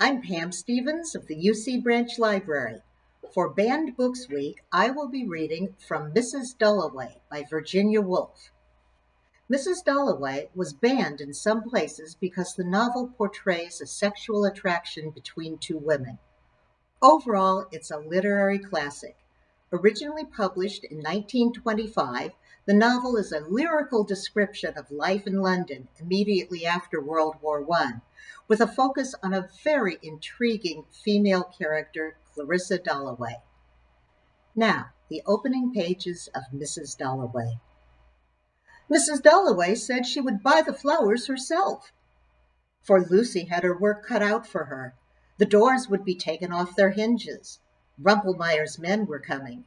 I'm Pam Stevens of the UC Branch Library. For Banned Books Week, I will be reading from Mrs. Dalloway by Virginia Woolf. Mrs. Dalloway was banned in some places because the novel portrays a sexual attraction between two women. Overall, it's a literary classic. Originally published in 1925, the novel is a lyrical description of life in London immediately after World War I, with a focus on a very intriguing female character, Clarissa Dalloway. Now, the opening pages of Mrs. Dalloway. Mrs. Dalloway said she would buy the flowers herself, for Lucy had her work cut out for her. The doors would be taken off their hinges. Rumpelmeyer's men were coming.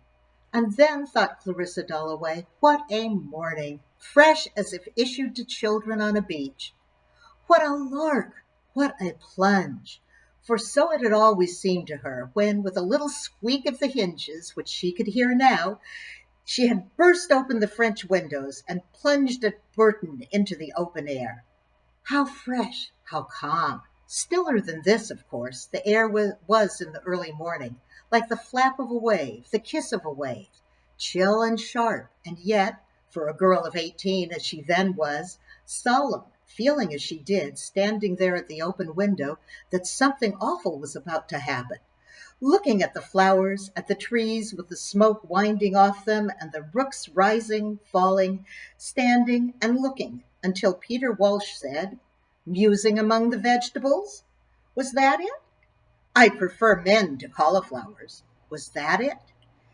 And then, thought Clarissa Dalloway, what a morning, fresh as if issued to children on a beach. What a lark, what a plunge. For so it had always seemed to her when, with a little squeak of the hinges, which she could hear now, she had burst open the French windows and plunged at Burton into the open air. How fresh, how calm. Stiller than this, of course, the air was in the early morning, like the flap of a wave, the kiss of a wave, chill and sharp, and yet, for a girl of 18 as she then was, solemn, feeling as she did, standing there at the open window, that something awful was about to happen. Looking at the flowers, at the trees with the smoke winding off them, and the rooks rising, falling, standing and looking, until Peter Walsh said, "Musing among the vegetables? Was that it? I prefer men to cauliflowers. Was that it?"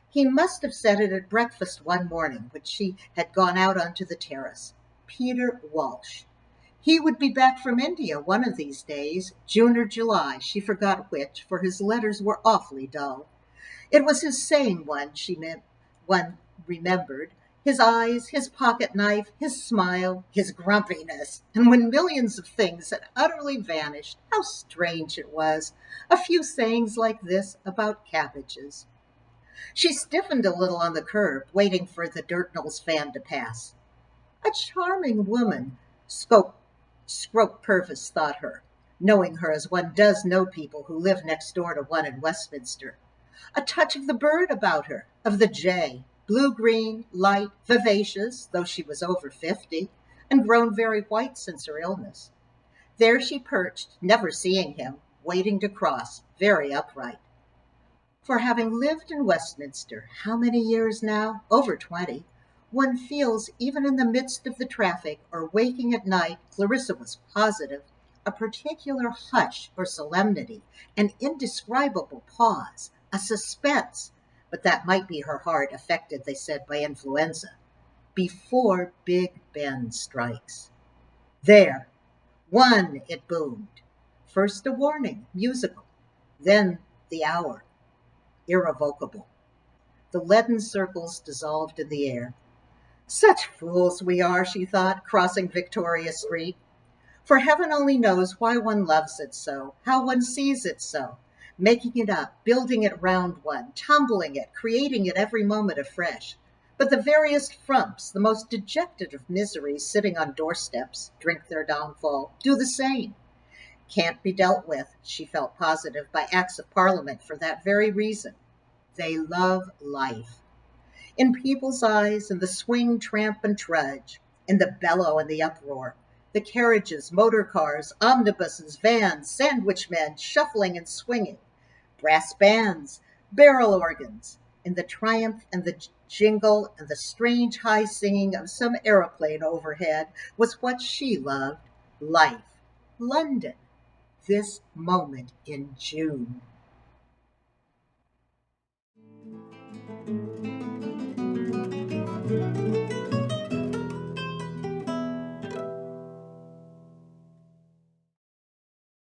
He must have said it at breakfast one morning when she had gone out onto the terrace. Peter Walsh. He would be back from India one of these days, June or July, she forgot which, for his letters were awfully dull. It was his saying one remembered, his eyes, his pocket knife, his smile, his grumpiness. And when millions of things had utterly vanished, how strange it was, a few sayings like this about cabbages. She stiffened a little on the curb, waiting for the Dirtnell's fan to pass. A charming woman, Scrope Purvis thought her, knowing her as one does know people who live next door to one in Westminster. A touch of the bird about her, of the jay, blue-green, light, vivacious, though she was over 50, and grown very white since her illness. There she perched, never seeing him, waiting to cross, very upright. For having lived in Westminster, how many years now? Over 20. One feels, even in the midst of the traffic or waking at night, Clarissa was positive, a particular hush or solemnity, an indescribable pause, a suspense, but that might be her heart affected, they said, by influenza, before Big Ben strikes. There, one, it boomed. First a warning, musical, then the hour, irrevocable. The leaden circles dissolved in the air. Such fools we are, she thought, crossing Victoria Street. For heaven only knows why one loves it so, how one sees it so, making it up, building it round one, tumbling it, creating it every moment afresh. But the veriest frumps, the most dejected of miseries sitting on doorsteps, drink their downfall, do the same. Can't be dealt with, she felt positive, by acts of parliament for that very reason. They love life. In people's eyes, in the swing, tramp, and trudge, in the bellow and the uproar, the carriages, motor cars, omnibuses, vans, sandwich men, shuffling and swinging, brass bands, barrel organs, in the triumph and the jingle and the strange high singing of some aeroplane overhead was what she loved, life, London, this moment in June.